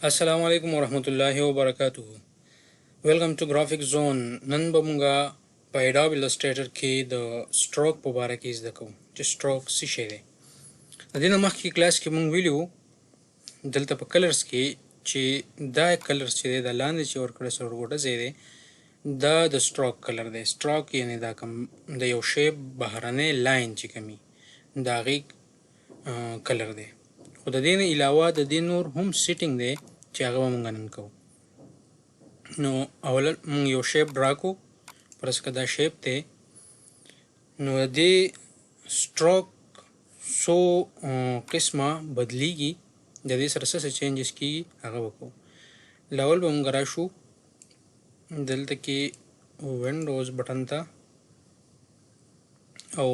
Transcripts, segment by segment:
अस्सलाम वालेकुम वरहमतुल्लाहि वबरकातुहू। Welcome to graphic zone. नन बमुंगा په اډوب السټریټر کې د سټروک په اړه کې زده کوو چې سټروک څه شی دی. د دې نه مخکې کلاس کې مونږ ویلو دلته په کلرز کې چې دا کلرز چې دی د لاندې چې ورکړی سرغوټه ځای دی دا د سټروک کلر دی. سټروک یعنی دا کوم د یو شیپ بهرنی لاین چې کومي د هغې کلر دی. خو د دې نه علاوه د دې نور هم سیټینګ دی چې هغه به مونږ نن کوو. نو اوله مونږ یو شیپ ډرا کوو، فرض که دا شیپ دی. نو د دې سټروک څو قسمه بدلیږي، د دې سره څه چینجز کیږي هغه وکړو. لاول به مونږ راشو دلته کې وینډوز بټن ته او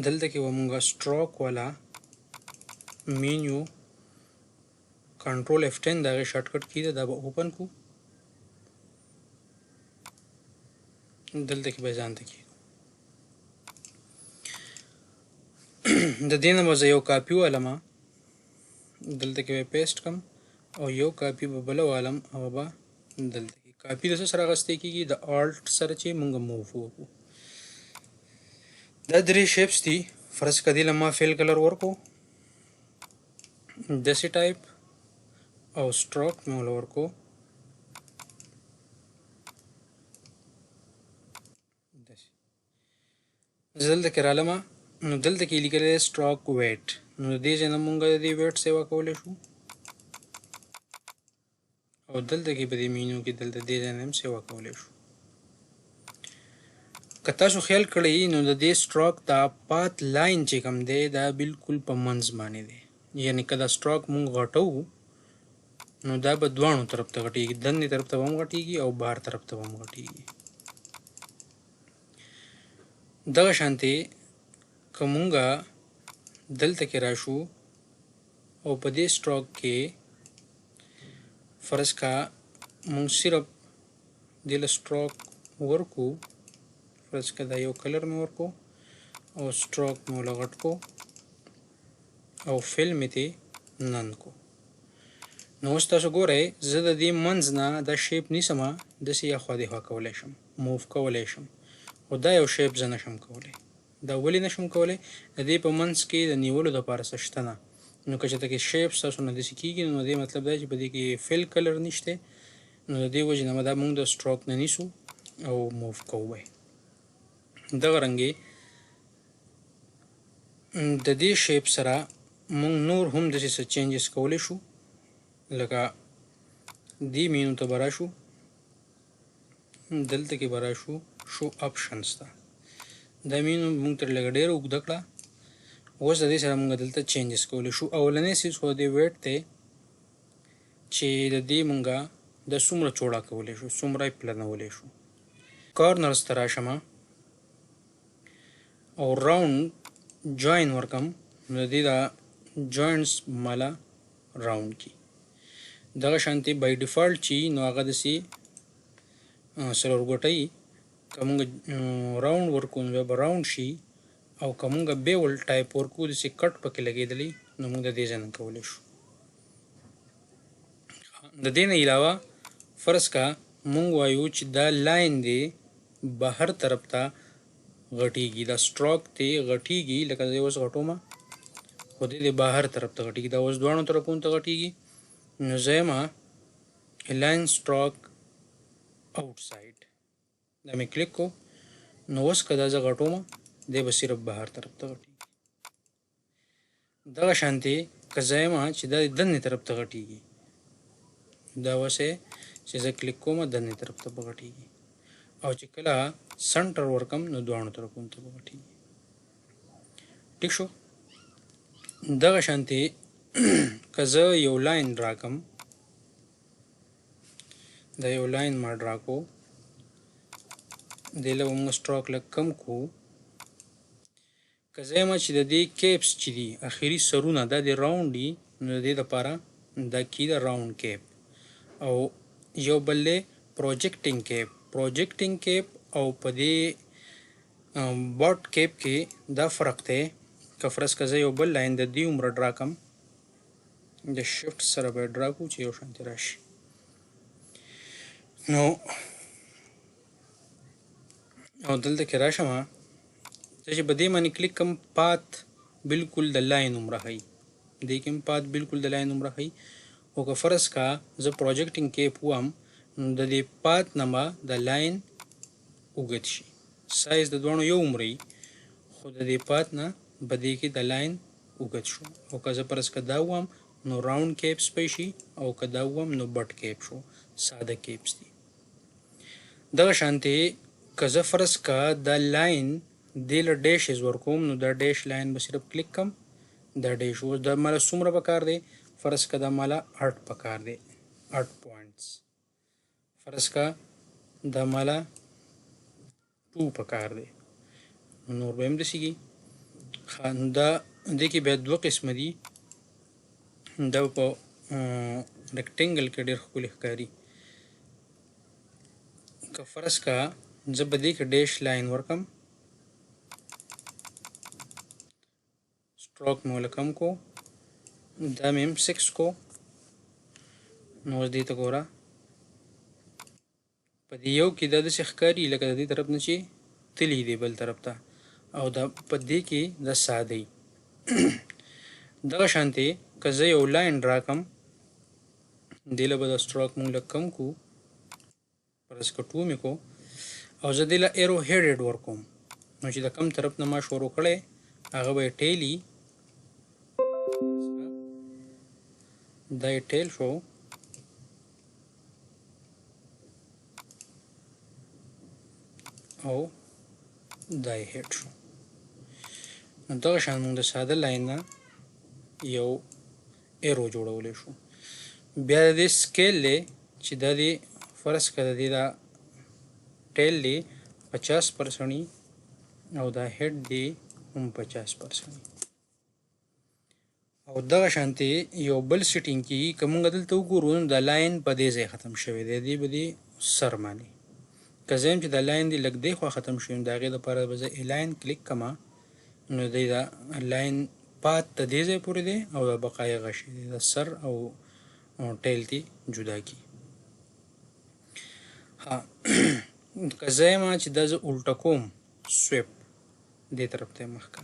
دلته کې به مونږ سټروک والا مینیو کنټرول F10 د هغې شارټکټ کی ده، دا به اوپن کو. دلته کې به ځان ته کېږو. د دې نه به زه یو کاپي والمه، دلته کې به پیسټ کړم او یو کاپي به بله والم او به دلته کې کاپي د څه سره اخیستی کېږي د آلټ سره چې مونږ موو وکړو. دا درې شیپس دي. فرض که دې له ما فیل کلر ورکړو داسې ټایپ او سټروک مې وله ورکړو داسې. زه دلته کې رالمه، نو دلته کې لیکلی دی سټروک ویټ. نو د دې ځای نه مونږ د دې ویټ سیوا کولی شو او دلته کې په دې مینو کې دلته دې ځای نه هم سیوا کولی شو. که تاسو خیال کړئ نو د دې سټروک دا پات لاین چې کوم دی دا بالکل په منځ باندې دی. یعنې که دا سټروک مونږ غټوو نو دا به دواړو طرف ته غټېږي، دننې طرف ته به هم غټېږي او بهر طرف ته به هم غټېږي. دغه شانتې که مونږه دلته کې راشو او په دې سټروک کې فرض کا مونږ صرف دې له سټروک ورکو، فرض کا دا یو کلر مې ورکو او سټروک مې وله غټ کو او فیل مې ترې نن کو. نو اوس تاسو ګورئ زه د دې منځ نه دا شیپ نیسمه، داسې یا خوا دېخوا کولی شم، موف کولی شم، خو دا یو شیپ زه نشم کولی. دا ولې نشم کولی؟ د دې په منځ کې د نیولو دپاره څه شته نه. نو که چېرته کې شیپ ستاسو نه داسې کېږي نو د دې مطلب دا چې په دې کې فیل کلر نشته. نو د دې وجې نه به دا مونږ د سټروک نه نیسو او موف کوو به. دغه رنګې د دې شیپ سره مونږ نور هم داسې څه چینجز کولی شو. لکه دې مینو ته به راشو، دلته کې به راشو شو آپشنز ته. دا مینو مونږ ترې لږه ډېره اوږده کړه. اوس د دې سره مونږ دلته چینجز کولی شو. اولنی څیز خو د دې ویټ دی چې د دې مونږه دا څومره چوړه کولی شو، څومره یې پلنولی شو. کارنرز ته راشمه او راوند جوین ورکم، نو د دې دا جوینټس مالا راوند کی. دغه شانتې بای ډیفالټ چې نو هغه داسې څلورګوټی، که مونږ راوند ورکو نو بیا به راوند شي، او که مونږ بیول ټایپ ورکو داسې کټ پکې لګېدلی نو مونږ د دې ځای نه کولی شو. د دې نه علاوه فرض که مونږ وایو چې دا لاین دی بهر طرف ته غټېږي، دا سټروک دی غټېږي، لکه زه اوس غټومه خو دی د بهر طرف ته غټېږي، دا اوس دواړو طرفونو ته غټېږي. نو زه یمه لاین سټروک آوټ سایډ، دا مې کلیک کو. نو اوس که دا زه غټومه دی به صرف بهر طرف ته غټېږي. دغه شانتې که زه یمه چې دا دننې طرف ته غټېږي، دا اوسې چې زه کلیک کوم دننې طرف ته به غټېږي، او چې کله سنټر ورکم نو دواړو طرفونو ته به غټېږي. ټیک شو؟ دغه شانتې که زه یو لاین ډرا کم، دا یو لاین ما ډرا کو، دې له به مونږ سټروک لږ کم کو. که زه یمه چې د دې کیپس چې دي اخري سرونه دا د راوند دي، نو د دې دپاره دا کی ده راوند کیپ، او یو بل دی پروجیکټینګ کیپ. پروجیکټینګ کیپ او په دې باټ کیپ کې دا فرق دی. که فرض که زه یو بل لاین د دې عمره ډرا کم، د شفټ سره به ډرا کړو چې یو شانتي راشي. نو او دلته کې راشم چې په دې باندې کلیک کوم پات بالکل د لاین عمره هي دې کې پات بالکل د لاین عمره هي او که فرض کا زه پروجیکټینګ کې پوم د دې پات نما د لاین وګت شي سایز د دوه یو عمرې خو د دې پات نه بدې کې د لاین وګت شو او که زه فرض کا دا وم نو راوند کیپس پې شي او که دا وم نو بټ کیپ شو ساده کیپس دي. دغه شانتي که زه فرض کا دا لاین دې له ډیشز ورکوم نو دا ډیش لاین به صرف کلیک کم دا ډیش اوس دا مالا څومره پکار دی فرض کا دا مالا 8 پکار دی 8 پوینټس فرض کا دا مالا 2 پکار دی نور به هم دسیږي. دا دې کې بیا دوه قسمه دي دا په ریکټینګل کې ډېر ښکلي ښکاري. که فرض کا زه به دې کې ډیش لاین ورکم स्ट्रोक में कम को दाम M6 को नोज दी तो गोरा पदियों की दाद से खकारी लगा दी तरफ नची तिली दे बल तरफ था और दा पदी की द सादी दा शांति कज़े लाइन ड्रा कम दिला बदा स्ट्रोक में कम को पर इसको 2 में को और जदिला एरो हेडेड वर्कोम नची दा कम तरफ नमा शोरो खड़े आगे बे टेली دا ټیل شو او دا هډ شو. نو دغه شان موږ د ساده لاین نه یو ایرو جوړولی شو. بیا د دې سکیل دی چې دا دی فرض کړه د دې دا ټیل دی 50% او دا هډ دی هم 50%. او دغه شانتي یو بل سیټینګ کې کوم دلته وګورو د لاین په دې ځای ختم شوی دی دی به دی سر باندې که زم چې د لاین دی لګ دی خو ختم شوی دا غي د لپاره به زه الاین کلیک کما نو دی دا لاین پات د دې ځای پورې دی او د بقای غشي دی د سر او ټیل تی جدا کی. ها که زم چې د الټا کوم سویپ دې طرف ته مخ کا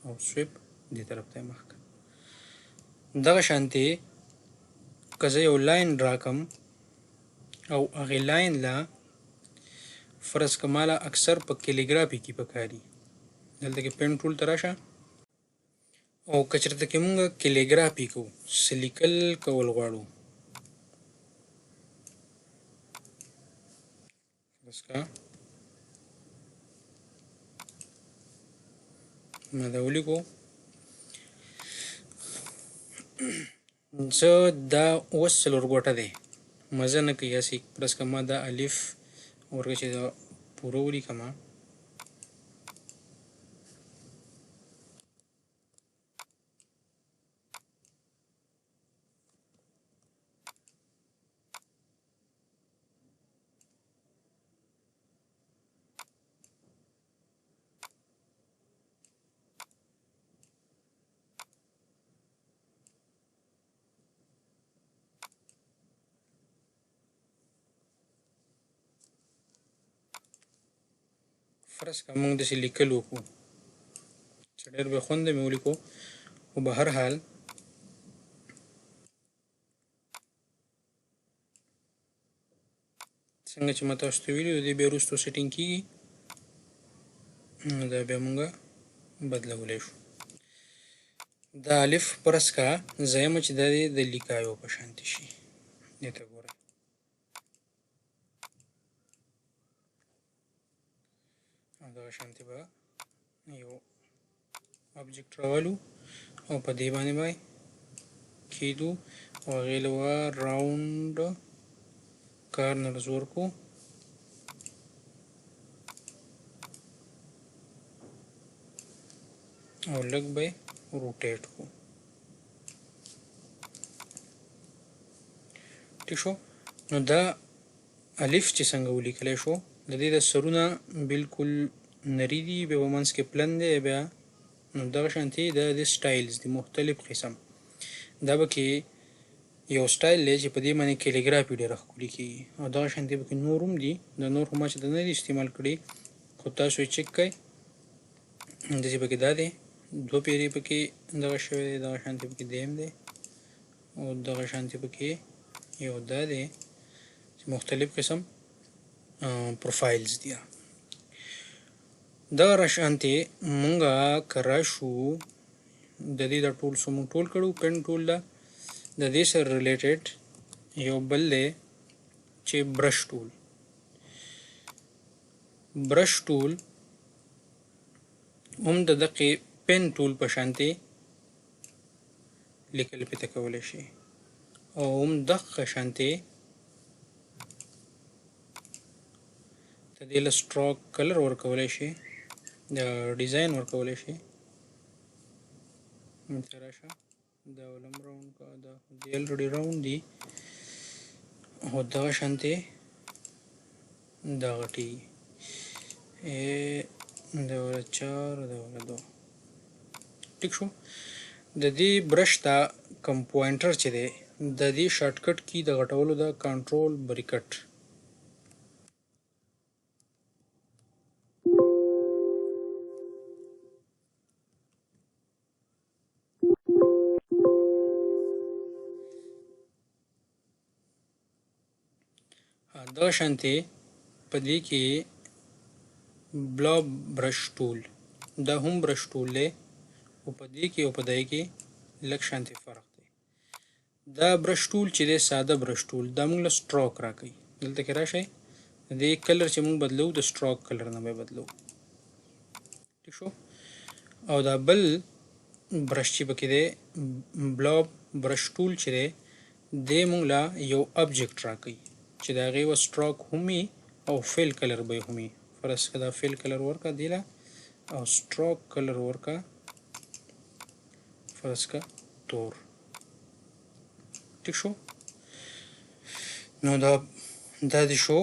او سویپ دې طرف ته مخ کا دغه شانتي که زه یو لاین ډرا کم او هغې لاین لا فرض که مالا اکثر په کلیګرافي کې پکاري دلته کې پین ټول ته راشه او که چېرته کې مونږ کلیګرافي کوو څه لیکل کول غواړو فرض که ما دا ولیکو زه دا اوس څلور ګوټه دی مزه نه کوي هسې پلس که ما دا الف ورکه چې دا پوره ولیکمه فرض که موږ داسې لیکل وکړو چې ډېر به خونده مې ولیکو خو به هر حال څنګه چې ما تاسو ته ویلي د دې بیا وروستو سیټینګ کېږي نو دا بیا موږ بدلولی شو. دا الف فرض که زیمه چې دا د لیکایو په شانتي شي دې ته ګورئ دغه شانتي به یو آبجیکټ راولو او په دې باندې به کېدو او هغې له راوند کارنرز ورکو او لږ به روټیټ کو ټیک شو. نو دا الف چې څنګه ولیکلی شو د دې د سرونه بالکل نری دي بیا په منځ کې پلن دی بیا نو دغه شانتي د سټایلز دي مختلف قسم دا به کې یو سټایل دی چې په دې باندې کیلیګرافي ډېره ښکلې کېږي او دغه شانتې پکې نور هم دي د نور خو ما چې د نه دي استعمال کړي خو تاسو یې چک کړئ داسې پکې دا دی دوه پیرې پکې دغه شوی دی دغه شانتې پکې دیم دی او دغه شانتې پکې یو دا دی چې مختلف قسم پروفایلز دي دغه راشانتې مونږه که راشو د دې دا ټول څه مونږ ټول کړو پین ټول ده د دې سره ریلیټډ یو بل دی چې برش ټول هم د دقې پین ټول په شانتې لیکل پې ته کولی شي او هم دغه شانتې ته دې له سټروک کلر ورکولی شي د ډیزاین ورکولی شي ته راشه دا ولم راوند کا دا دې الریډي راوند دي او دغه شانتې دا غټي دا ولا 4 دا ولا 2 ټیک شو د دې برش ته کم پوینټر چې دی د دې شارټکټ کی د غټولو د کنټرول بریکټ دغه شانتې په دې کې بلاب برش ټول دا هم برش ټول دی او په دې کې او په دې کې لږ شانتې فرق دی دا برش ټول چې دی ساده برش ټول دا موږ له سټروک راکوي دلته کې راشئ د دې کلر چې موږ بدلو د سټروک کلر نه به بدلو ټیک شو او دا بل برش چې پکې دی بلاب برش ټول چې دی دی موږ له یو ابجیکټ راکوي چې د هغې یوه سټروک هم وي او فیل کلر به یې هم وي فرض که دا فیل کلر ورکه دی له او سټروک کلر ورکه فرض که تور ټیک شو نو دا دې شو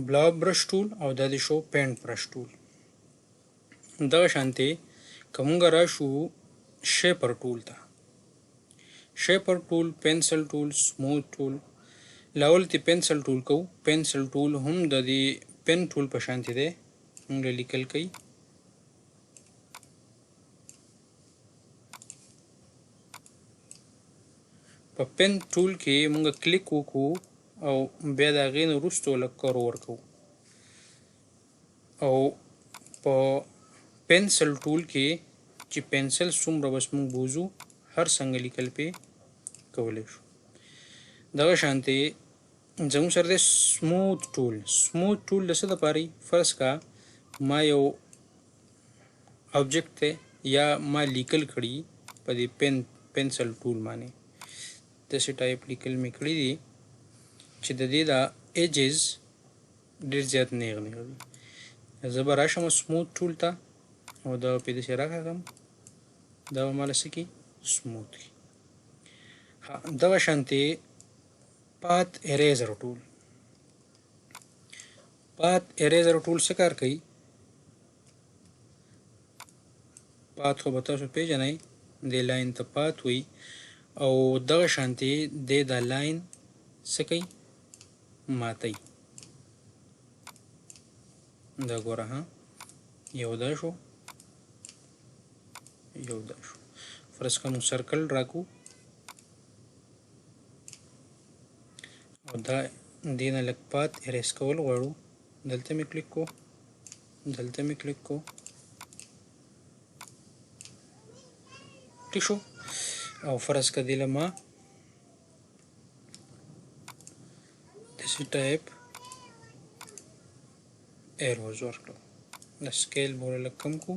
بلاب برش ټول او دا دې شو پینټ برش ټول دغه شانتې که مونږ راشو شیپر ټول ته شیپر ټول پنسل ټول سموث ټول لاول تی پنسل ټول کو پنسل ټول هم د دې پن ټول په شانتې دی موږ لیکل کوي په پن ټول کې موږ کلیک وکړو او بیا د هغې نه وروسته لږ کرو ورکوو او په پنسل ټول کې چې پنسل څومره بس موږ بوزو هر څنګه لیکل پې کولی شو دغه شانتې زموږ سره دی سموث ټول د څه دپاره فرض کا ما یو آبجیکټ دی یا ما لیکل کړي په دې پنسل ټول باندې داسې ټایپ لیکل مې کړي دي چې د دې دا ایجز ډېر زیات نیغ وي زه به راشم سموث ټول ته او دا پې داسې راکاږم دا به ماله څه کړي سموث کړي دغه شانتې پات اریزر ټول څه کار کوي پات خو به تاسو پیژنئ دې لاین ته پات وي او دغه شانتې دې دا لاین څه کوي ماتوي دا ګوره ها یو دا شو فرض که موږ سرکل راکو او دا دې نه لږ پات اریز کول غواړو دلته مې کلیک کو ټیک شو او فرض که دې له ما داسې ټایپ ایروز ورکړو د سکیل به ورله کم کو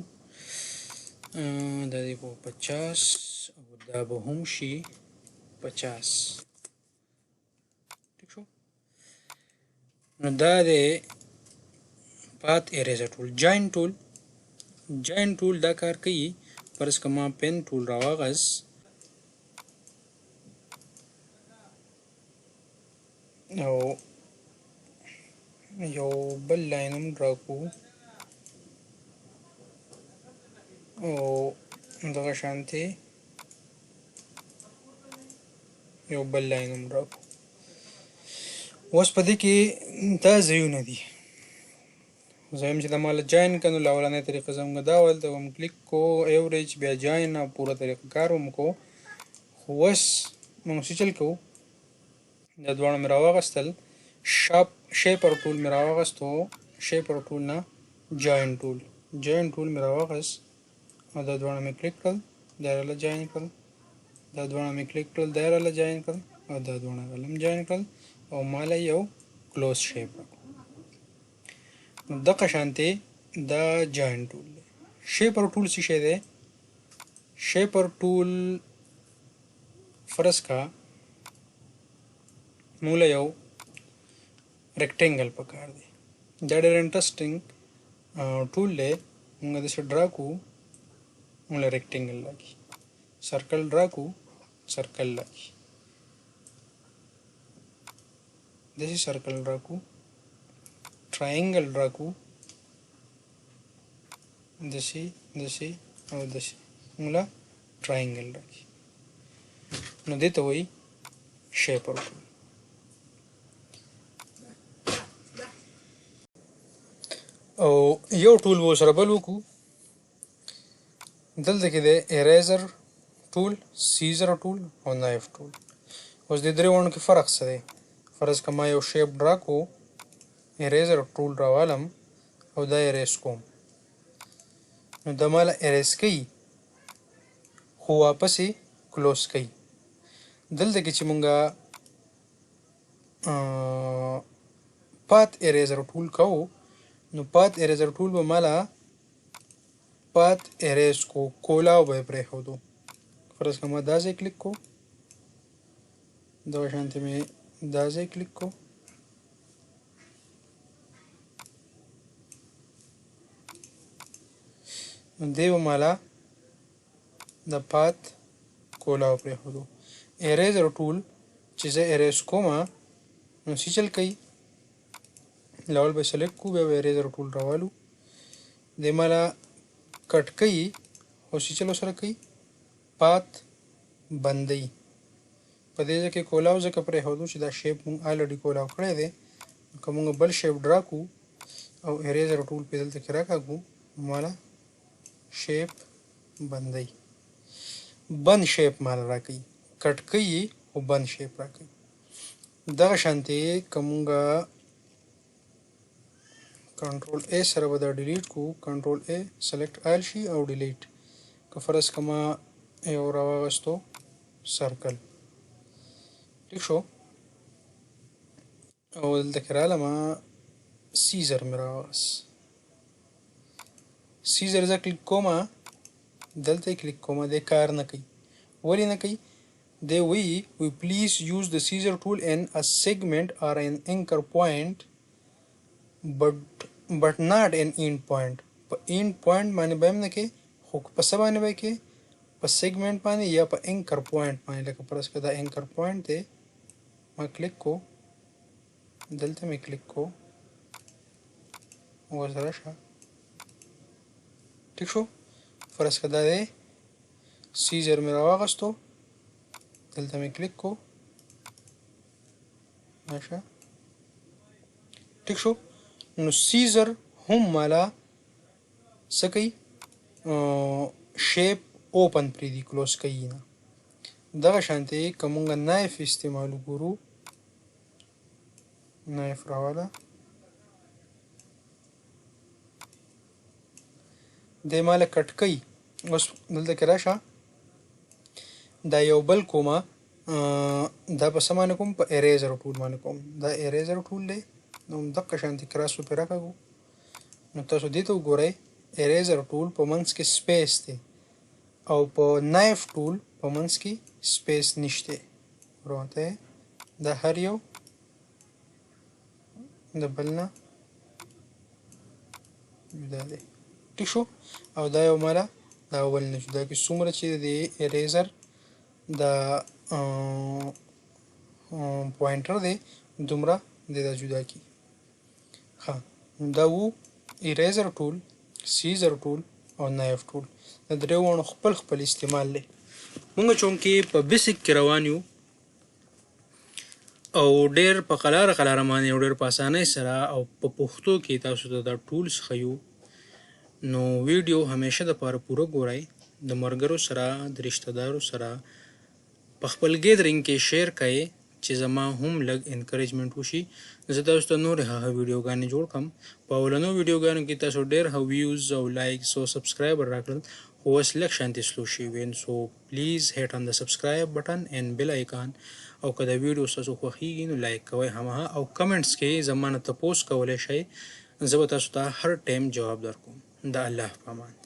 دا دې به 50 او دا به هم شي 50 ټیک شو نو دا دی پات اریزر ټول جاینټ ټول دا کار کوي فرض که ما پین ټول راواغس او یو بل لاین هم ډرا کوو او دغه شانتې یو بل لاین هم ډرا کړو. اوس په دې کې دا ځایونه دي، زه چې د مال جاین کړو له اولنۍ طریقه زموږ دا ول ته هم کلیک کو ایوریج بیا جاین او پوره طریقه کار هم کو. خو اوس موږ څه چل کوو، دا دواړه مې راواغستل، شیپر ټول مې راواغستو، شیپر ټول نه جاین ټول مې راواغست او دا دواړه مې کلیک کړل، دایره له جاین کړل، دا دواړه مې کلیک کړل، دایره له جاین کړل او دا دواړه هم جاین کړل او مالا یو کلوز شیپ راکړو. نو دغه شانتې دا جاین ټول دی. شیپر ټول څه شی دی؟ شیپر ټول فرض کا موږ له یو ریکټینګل پکار دی، دا ډېر انټرسټینګ ټول دی. موږ داسې ډرا کوو، موږ له ریکټینګل لګي، سرکل ډرا کوو، سرکل لګي، داسې سرکل ډرا کوو، ټرایینګل ډرا کوو، داسې او داسې، موږ له ټرایینګل راکړي. نو دې ته وایي شیپر ټول. او یو ټول به سره بل وکړو، دلته کې دی اریزر ټول، سیزر ټول او نایف ټول. اوس دې درې وړو کې فرق څه دی؟ فرض که ما یو شیپ ډرا کو، اریزر ټول راوالم او دا اریز کوم، نو دا مالا اریز کوي خو واپس یې کلوز کوي. دلته کې چې مونږه پات اریزر ټول کوو، نو پات اریزر ټول به مالا پات اریز کو، کولاو به یې پرېښودو. فرض که ما دا ځای کلیک کو، دغه شانتې مې دا ځای کلیک کو، نو دی به مالا د پات کولاو پرېښودو. اریزر ټول چې زه اریز کومه نو څه چل کوي، لاول به سلیکټ کو، بیا به اریزر ټول راوالو، دی مالا کټ کوي او څه چل سره کوي، پات بندوي. په دې ځای کې کولاو ځکه پرېښودو چې دا شیپ مونږ الریډي کولاو کړی دی. که مونږ بل شیپ ډرا کو او اریزر ټول پې دلته کې راکاږو، مالا شیپ بندوي، بند شیپ مالا راکوي، کټ کوي او بند شیپ راکوي. دغه شانتې که مونږه کنټرول ای سره به دا ډیلیټ کو، کنټرول ای سلیکټ آل شي او ډیلیټ. که فرض که ما یو راواغستو سرکل، ټیک شو، او دلته کې رالمه سیزر مې راواغست، سیزر زه کلیک کومه، دلته یې کلیک کومه، دی کار نه کوي. ولې نه کوي؟ دی وایي we please use the scissor tool in a segment or an anchor point but not an end point. په end point باندې به هم نه کوي، خو په څه باندې به کوي؟ په سیګمنټ باندې یا په انکر پوینټ باندې. لکه فرض که دا انکر پوینټ دی، ما کلیک کو، دلته مې کلیک کو، ورسره شه، ټیک شو. فرض که دا دی، سیزر مې راواغستو، دلته مې کلیک کو، راشه، ټیک شو. نو سیزر هم مالا څه کوي، شیپ اوپن پرېږدي، کلوز کوي نه. دغه شانتې که مونږ نایف استعمال وګورو، نایف راواله، دی مالا کټ کوي. اوس دلته کې راشه، دا یو بل کومه، دا په څه باندې کوم؟ په اریزر ټول باندې کوم. دا اریزر ټول دی، نو دغه شانتې کراس پرې راکاږو. نو تاسو دې ته وګورئ، اریزر ټول په منځ کې سپیس دی او په نایف ټول په منځ کې سپیس نشته. ورته دا هر یو د بل نه جدا دی، ټیک شو. او دا یو مالا دا اول نه جدا کې څومره چې د اریزر دا پوینټر دی دومره د دا جدا کی. ها دا وو اریزر ټول، سیزر ټول او نایف ټول. د درې وړو خپل خپل استعمال دی. مونږ چونکې په بیسک کې روان یو، او ډېر په قلاره باندې او ډېر په اسانۍ سره او په پښتو کې تاسو ته دا ټولز ښیو. نو ویډیو همیشه دپاره پوره ګورئ، د ملګرو سره د رشته دارو سره په خپل ګیدرینګ کې شیر کړئ چې زما هم لږ انکریجمنټ وشي. زه تاسو ته نورې هغه ویډیوګانې جوړ کړم. په اولنو ویډیوګانو کې تاسو ډېر ښه ویوز او لایکس او سبسکرایبر راکړل، خو اوس لږ شانتې سلو شوي. سو پلیز هیټ آن د سبسکرایب بټن اینډ بیل آیکان. او که دا ویډیو ستاسو خوښیږي نو لایک کوئ هماغه، او کمنټس کې زما نه تپوس کولی شئ. زه به تاسو ته هر ټایم جواب درکوم. د الله په امان.